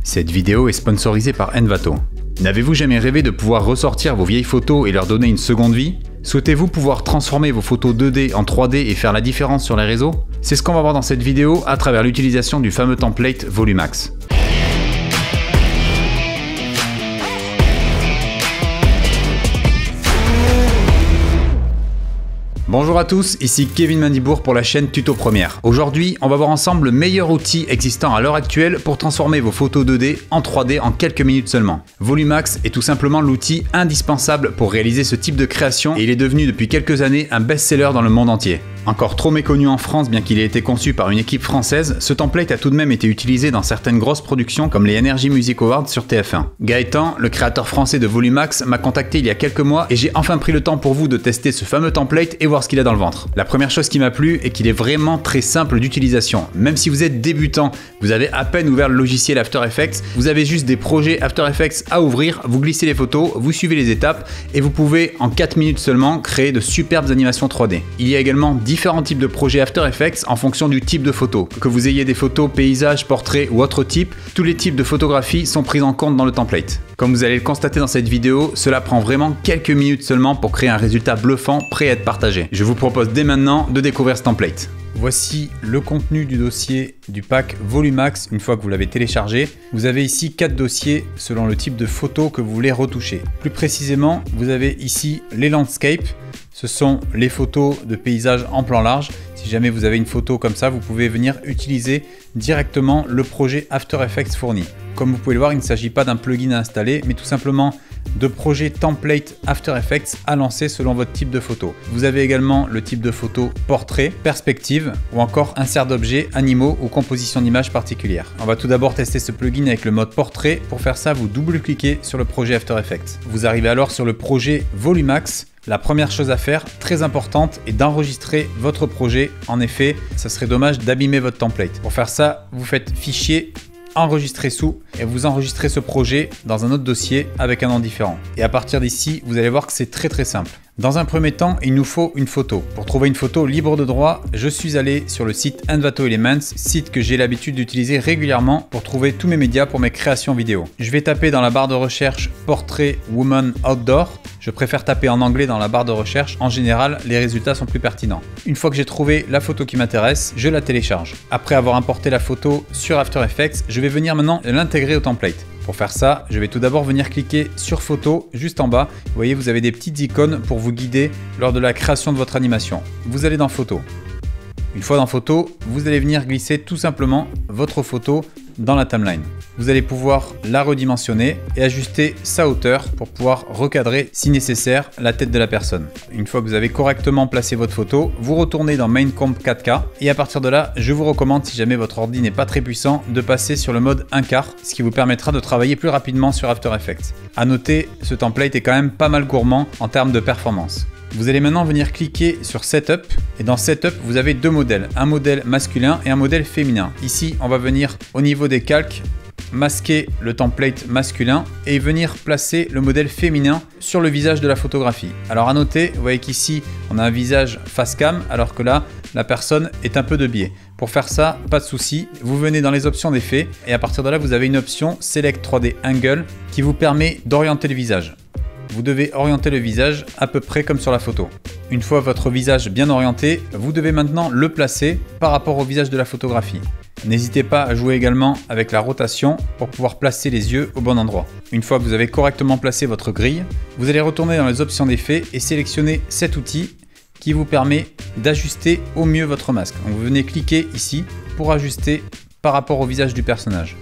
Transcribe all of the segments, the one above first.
Cette vidéo est sponsorisée par Envato. N'avez-vous jamais rêvé de pouvoir ressortir vos vieilles photos et leur donner une seconde vie? Souhaitez-vous pouvoir transformer vos photos 2D en 3D et faire la différence sur les réseaux? C'est ce qu'on va voir dans cette vidéo à travers l'utilisation du fameux template Volumax. Bonjour à tous, ici Kevin Mandibour pour la chaîne Tuto Première. Aujourd'hui, on va voir ensemble le meilleur outil existant à l'heure actuelle pour transformer vos photos 2D en 3D en quelques minutes seulement. Volumax est tout simplement l'outil indispensable pour réaliser ce type de création et il est devenu depuis quelques années un best-seller dans le monde entier. Encore trop méconnu en France bien qu'il ait été conçu par une équipe française, ce template a tout de même été utilisé dans certaines grosses productions comme les Energy Music Awards sur TF1. Gaëtan, le créateur français de Volumax, m'a contacté il y a quelques mois et j'ai enfin pris le temps pour vous de tester ce fameux template et voir ce qu'il a dans le ventre. La première chose qui m'a plu est qu'il est vraiment très simple d'utilisation. Même si vous êtes débutant, vous avez à peine ouvert le logiciel After Effects, vous avez juste des projets After Effects à ouvrir, vous glissez les photos, vous suivez les étapes et vous pouvez en 4 minutes seulement créer de superbes animations 3D. Il y a également différents types de projets After Effects en fonction du type de photo. Que vous ayez des photos, paysages, portraits ou autres types, tous les types de photographies sont pris en compte dans le template. Comme vous allez le constater dans cette vidéo, cela prend vraiment quelques minutes seulement pour créer un résultat bluffant prêt à être partagé. Je vous propose dès maintenant de découvrir ce template. Voici le contenu du dossier du pack Volumax une fois que vous l'avez téléchargé. Vous avez ici 4 dossiers selon le type de photo que vous voulez retoucher. Plus précisément, vous avez ici les landscapes. Ce sont les photos de paysages en plan large. Si jamais vous avez une photo comme ça, vous pouvez venir utiliser directement le projet After Effects fourni. Comme vous pouvez le voir, il ne s'agit pas d'un plugin à installer, mais tout simplement de projet template After Effects à lancer selon votre type de photo. Vous avez également le type de photo portrait, perspective ou encore insert d'objets, animaux ou composition d'images particulière. On va tout d'abord tester ce plugin avec le mode portrait. Pour faire ça, vous double-cliquez sur le projet After Effects. Vous arrivez alors sur le projet Volumax. La première chose à faire, très importante, est d'enregistrer votre projet. En effet, ça serait dommage d'abîmer votre template. Pour faire ça, vous faites Fichier, Enregistrer sous et vous enregistrez ce projet dans un autre dossier avec un nom différent. Et à partir d'ici, vous allez voir que c'est très simple. Dans un premier temps, il nous faut une photo. Pour trouver une photo libre de droit, je suis allé sur le site Envato Elements, site que j'ai l'habitude d'utiliser régulièrement pour trouver tous mes médias pour mes créations vidéo. Je vais taper dans la barre de recherche Portrait Woman Outdoor. Je préfère taper en anglais dans la barre de recherche. En général, les résultats sont plus pertinents. Une fois que j'ai trouvé la photo qui m'intéresse, je la télécharge. Après avoir importé la photo sur After Effects, je vais venir maintenant l'intégrer au template. Pour faire ça, je vais tout d'abord venir cliquer sur photo juste en bas. Vous voyez, vous avez des petites icônes pour vous guider lors de la création de votre animation. Vous allez dans photo. Une fois dans photo, vous allez venir glisser tout simplement votre photo dans la timeline. Vous allez pouvoir la redimensionner et ajuster sa hauteur pour pouvoir recadrer si nécessaire la tête de la personne. Une fois que vous avez correctement placé votre photo, vous retournez dans Main Comp 4K et à partir de là, je vous recommande, si jamais votre ordi n'est pas très puissant, de passer sur le mode 1/4, ce qui vous permettra de travailler plus rapidement sur After Effects. À noter, ce template est quand même pas mal gourmand en termes de performance. Vous allez maintenant venir cliquer sur Setup et dans Setup, vous avez deux modèles, un modèle masculin et un modèle féminin. Ici, on va venir au niveau des calques masquer le template masculin et venir placer le modèle féminin sur le visage de la photographie. Alors à noter, vous voyez qu'ici, on a un visage face cam alors que là, la personne est un peu de biais. Pour faire ça, pas de souci, vous venez dans les options d'effets et à partir de là, vous avez une option Select 3D Angle qui vous permet d'orienter le visage. Vous devez orienter le visage à peu près comme sur la photo. Une fois votre visage bien orienté, vous devez maintenant le placer par rapport au visage de la photographie. N'hésitez pas à jouer également avec la rotation pour pouvoir placer les yeux au bon endroit. Une fois que vous avez correctement placé votre grille, vous allez retourner dans les options d'effets et sélectionner cet outil qui vous permet d'ajuster au mieux votre masque. Donc vous venez cliquer ici pour ajuster par rapport au visage du personnage.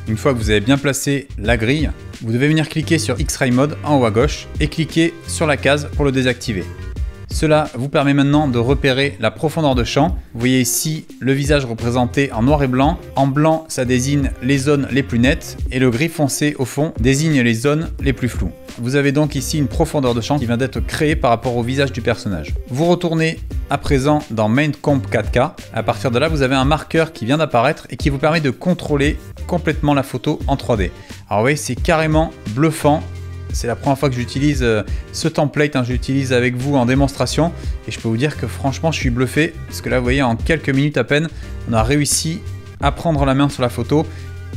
Une fois que vous avez bien placé la grille, vous devez venir cliquer sur X-Ray Mode en haut à gauche et cliquer sur la case pour le désactiver. Cela vous permet maintenant de repérer la profondeur de champ. Vous voyez ici le visage représenté en noir et blanc. En blanc, ça désigne les zones les plus nettes et le gris foncé au fond désigne les zones les plus floues. Vous avez donc ici une profondeur de champ qui vient d'être créée par rapport au visage du personnage. Vous retournez à présent dans Main Comp 4K. À partir de là, vous avez un marqueur qui vient d'apparaître et qui vous permet de contrôler complètement la photo en 3D. Alors vous voyez, c'est carrément bluffant. C'est la première fois que j'utilise ce template, je l'utilise avec vous en démonstration et je peux vous dire que franchement je suis bluffé parce que là vous voyez en quelques minutes à peine on a réussi à prendre la main sur la photo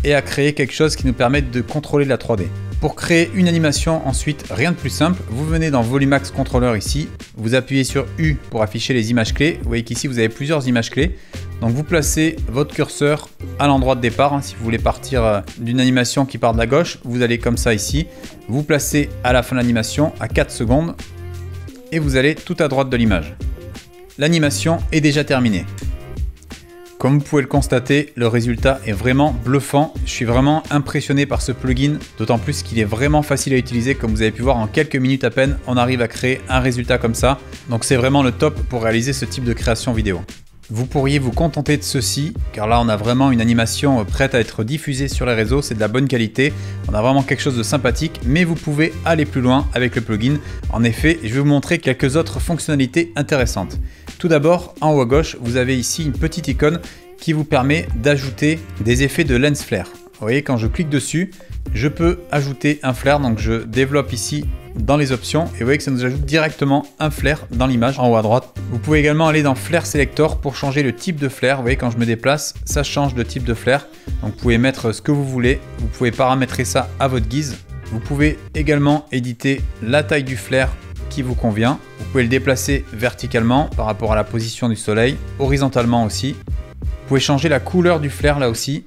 et à créer quelque chose qui nous permette de contrôler la 3D. Pour créer une animation ensuite, rien de plus simple, vous venez dans Volumax Controller ici, vous appuyez sur U pour afficher les images clés. Vous voyez qu'ici vous avez plusieurs images clés. Donc vous placez votre curseur à l'endroit de départ. Si vous voulez partir d'une animation qui part de la gauche, vous allez comme ça ici. Vous placez à la fin de l'animation à 4 secondes et vous allez tout à droite de l'image. L'animation est déjà terminée. Comme vous pouvez le constater, le résultat est vraiment bluffant. Je suis vraiment impressionné par ce plugin, d'autant plus qu'il est vraiment facile à utiliser. Comme vous avez pu voir, en quelques minutes à peine, on arrive à créer un résultat comme ça. Donc c'est vraiment le top pour réaliser ce type de création vidéo. Vous pourriez vous contenter de ceci, car là on a vraiment une animation prête à être diffusée sur les réseaux, c'est de la bonne qualité, on a vraiment quelque chose de sympathique, mais vous pouvez aller plus loin avec le plugin. En effet, je vais vous montrer quelques autres fonctionnalités intéressantes. Tout d'abord, en haut à gauche, vous avez ici une petite icône qui vous permet d'ajouter des effets de lens flare. Vous voyez, quand je clique dessus, je peux ajouter un flare, donc je développe ici dans les options et vous voyez que ça nous ajoute directement un flare dans l'image en haut à droite. Vous pouvez également aller dans Flare Selector pour changer le type de flare. Vous voyez, quand je me déplace, ça change de type de flare. Donc vous pouvez mettre ce que vous voulez, vous pouvez paramétrer ça à votre guise. Vous pouvez également éditer la taille du flare qui vous convient. Vous pouvez le déplacer verticalement par rapport à la position du soleil, horizontalement aussi. Vous pouvez changer la couleur du flare là aussi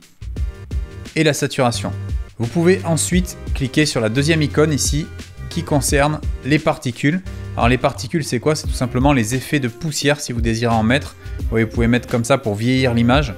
et la saturation. Vous pouvez ensuite cliquer sur la deuxième icône ici qui concerne les particules. Alors les particules, c'est quoi? C'est tout simplement les effets de poussière si vous désirez en mettre. Vous pouvez mettre comme ça pour vieillir l'image.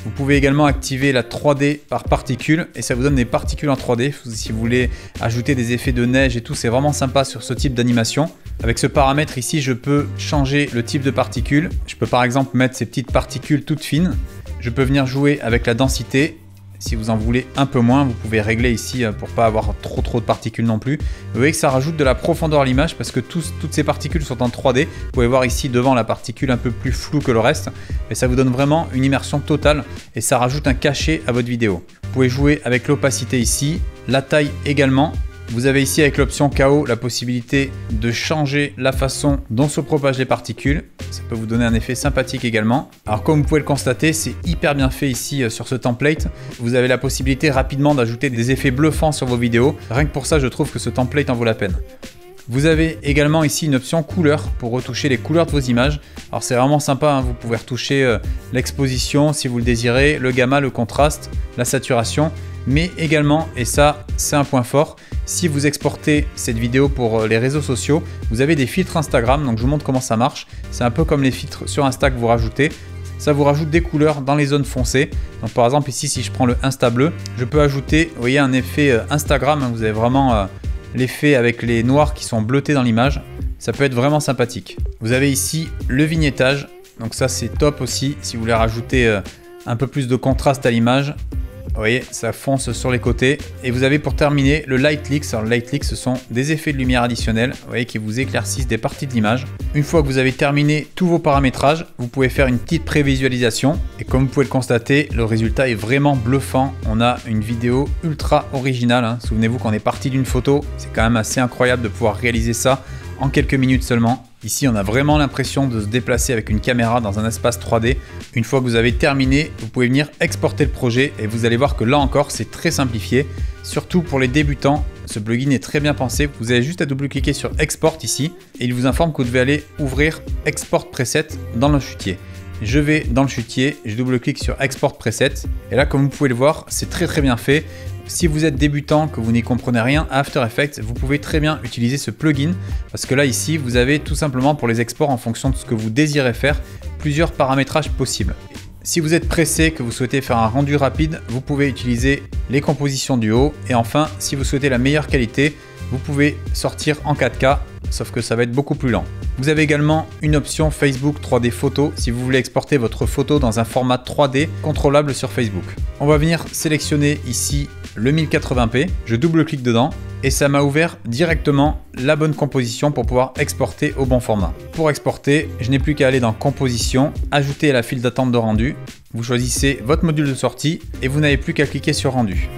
Vous pouvez également activer la 3D par particules et ça vous donne des particules en 3D. Si vous voulez ajouter des effets de neige et tout, c'est vraiment sympa sur ce type d'animation. Avec ce paramètre ici, je peux changer le type de particules. Je peux par exemple mettre ces petites particules toutes fines. Je peux venir jouer avec la densité. Si vous en voulez un peu moins, vous pouvez régler ici pour pas avoir trop de particules non plus. Vous voyez que ça rajoute de la profondeur à l'image parce que toutes ces particules sont en 3D. Vous pouvez voir ici devant la particule un peu plus floue que le reste. Et ça vous donne vraiment une immersion totale et ça rajoute un cachet à votre vidéo. Vous pouvez jouer avec l'opacité ici, la taille également. Vous avez ici avec l'option KO la possibilité de changer la façon dont se propagent les particules. Ça peut vous donner un effet sympathique également. Alors comme vous pouvez le constater, c'est hyper bien fait ici sur ce template. Vous avez la possibilité rapidement d'ajouter des effets bluffants sur vos vidéos. Rien que pour ça, je trouve que ce template en vaut la peine. Vous avez également ici une option couleur pour retoucher les couleurs de vos images. Alors c'est vraiment sympa, hein, vous pouvez retoucher l'exposition si vous le désirez, le gamma, le contraste, la saturation. Mais également, et ça c'est un point fort, si vous exportez cette vidéo pour les réseaux sociaux, vous avez des filtres Instagram, donc je vous montre comment ça marche. C'est un peu comme les filtres sur Insta que vous rajoutez. Ça vous rajoute des couleurs dans les zones foncées. Donc par exemple ici, si je prends le Insta bleu, je peux ajouter, vous voyez, un effet Instagram. Vous avez vraiment l'effet avec les noirs qui sont bleutés dans l'image. Ça peut être vraiment sympathique. Vous avez ici le vignettage. Donc ça c'est top aussi si vous voulez rajouter un peu plus de contraste à l'image. Vous voyez, ça fonce sur les côtés. Et vous avez pour terminer le Light Leaks. Alors le Light Leaks, ce sont des effets de lumière additionnels, vous voyez, qui vous éclaircissent des parties de l'image. Une fois que vous avez terminé tous vos paramétrages, vous pouvez faire une petite prévisualisation. Et comme vous pouvez le constater, le résultat est vraiment bluffant. On a une vidéo ultra originale, hein. Souvenez-vous qu'on est parti d'une photo. C'est quand même assez incroyable de pouvoir réaliser ça en quelques minutes seulement. Ici, on a vraiment l'impression de se déplacer avec une caméra dans un espace 3D. Une fois que vous avez terminé, vous pouvez venir exporter le projet et vous allez voir que là encore, c'est très simplifié. Surtout pour les débutants, ce plugin est très bien pensé. Vous avez juste à double-cliquer sur Export ici et il vous informe que vous devez aller ouvrir Export Preset dans le chutier. Je vais dans le chutier, je double-clique sur Export Preset et là, comme vous pouvez le voir, c'est très bien fait. Si vous êtes débutant, que vous n'y comprenez rien à After Effects, vous pouvez très bien utiliser ce plugin parce que là ici, vous avez tout simplement pour les exports en fonction de ce que vous désirez faire, plusieurs paramétrages possibles. Si vous êtes pressé, que vous souhaitez faire un rendu rapide, vous pouvez utiliser les compositions du haut et enfin, si vous souhaitez la meilleure qualité, vous pouvez sortir en 4K, sauf que ça va être beaucoup plus lent. Vous avez également une option Facebook 3D Photo si vous voulez exporter votre photo dans un format 3D contrôlable sur Facebook. On va venir sélectionner ici le 1080p, je double-clique dedans et ça m'a ouvert directement la bonne composition pour pouvoir exporter au bon format. Pour exporter, je n'ai plus qu'à aller dans Composition, ajouter à la file d'attente de rendu, vous choisissez votre module de sortie et vous n'avez plus qu'à cliquer sur Rendu.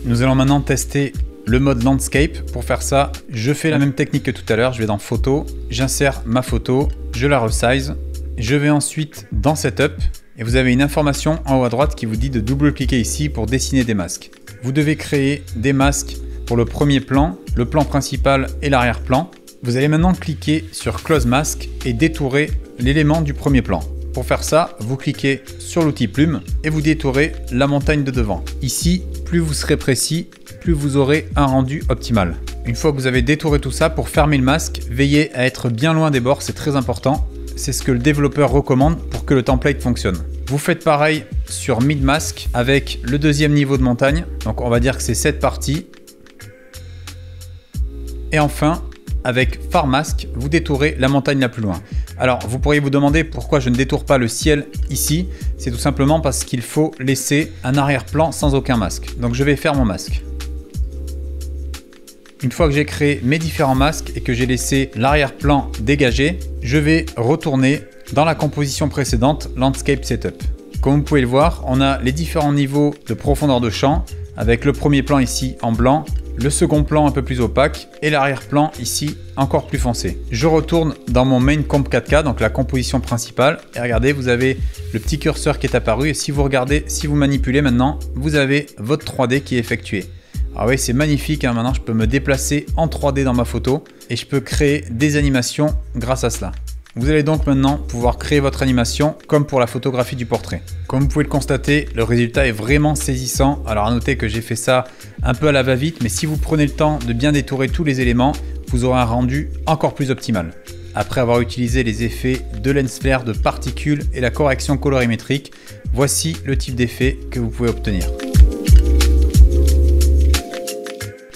Nous allons maintenant tester le mode Landscape. Pour faire ça, je fais la même technique que tout à l'heure, je vais dans Photo, j'insère ma photo, je la resize, je vais ensuite dans Setup et vous avez une information en haut à droite qui vous dit de double-cliquer ici pour dessiner des masques. Vous devez créer des masques pour le premier plan, le plan principal et l'arrière-plan. Vous allez maintenant cliquer sur Close Mask et détourer l'élément du premier plan. Pour faire ça, vous cliquez sur l'outil plume et vous détourez la montagne de devant. Ici, plus vous serez précis, plus vous aurez un rendu optimal. Une fois que vous avez détouré tout ça, pour fermer le masque, veillez à être bien loin des bords, c'est très important. C'est ce que le développeur recommande pour que le template fonctionne. Vous faites pareil sur Mid Mask avec le deuxième niveau de montagne. Donc on va dire que c'est cette partie. Et enfin, avec Far Mask, vous détourez la montagne la plus loin. Alors, vous pourriez vous demander pourquoi je ne détourne pas le ciel ici. C'est tout simplement parce qu'il faut laisser un arrière-plan sans aucun masque. Donc, je vais faire mon masque. Une fois que j'ai créé mes différents masques et que j'ai laissé l'arrière-plan dégagé, je vais retourner dans la composition précédente, Landscape Setup. Comme vous pouvez le voir, on a les différents niveaux de profondeur de champ avec le premier plan ici en blanc, le second plan un peu plus opaque et l'arrière-plan ici encore plus foncé. Je retourne dans mon Main Comp 4K, donc la composition principale, et regardez, vous avez le petit curseur qui est apparu et si vous regardez, si vous manipulez maintenant, vous avez votre 3D qui est effectué. Ah oui, c'est magnifique, hein. Maintenant je peux me déplacer en 3D dans ma photo et je peux créer des animations grâce à cela. Vous allez donc maintenant pouvoir créer votre animation comme pour la photographie du portrait. Comme vous pouvez le constater, le résultat est vraiment saisissant. Alors à noter que j'ai fait ça un peu à la va-vite, mais si vous prenez le temps de bien détourer tous les éléments, vous aurez un rendu encore plus optimal. Après avoir utilisé les effets de lens flare, de particules et la correction colorimétrique, voici le type d'effet que vous pouvez obtenir.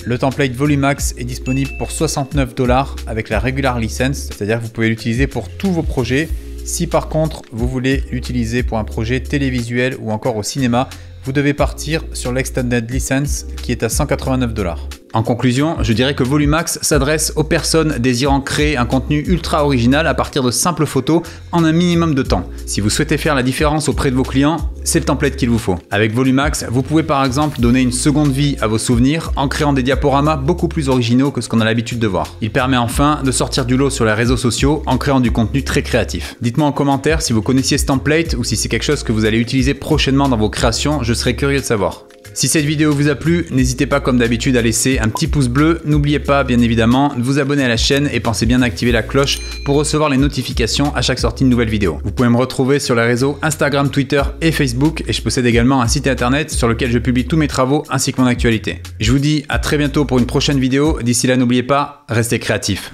Le template Volumax est disponible pour 69 $ avec la Regular License, c'est-à-dire que vous pouvez l'utiliser pour tous vos projets. Si par contre vous voulez l'utiliser pour un projet télévisuel ou encore au cinéma, vous devez partir sur l'Extended License qui est à 189 $. En conclusion, je dirais que Volumax s'adresse aux personnes désirant créer un contenu ultra original à partir de simples photos en un minimum de temps. Si vous souhaitez faire la différence auprès de vos clients, c'est le template qu'il vous faut. Avec Volumax, vous pouvez par exemple donner une seconde vie à vos souvenirs en créant des diaporamas beaucoup plus originaux que ce qu'on a l'habitude de voir. Il permet enfin de sortir du lot sur les réseaux sociaux en créant du contenu très créatif. Dites-moi en commentaire si vous connaissiez ce template ou si c'est quelque chose que vous allez utiliser prochainement dans vos créations, je serais curieux de savoir. Si cette vidéo vous a plu, n'hésitez pas comme d'habitude à laisser un petit pouce bleu. N'oubliez pas bien évidemment de vous abonner à la chaîne et pensez bien à activer la cloche pour recevoir les notifications à chaque sortie de nouvelle vidéo. Vous pouvez me retrouver sur les réseaux Instagram, Twitter et Facebook et je possède également un site internet sur lequel je publie tous mes travaux ainsi que mon actualité. Je vous dis à très bientôt pour une prochaine vidéo. D'ici là, n'oubliez pas, restez créatifs.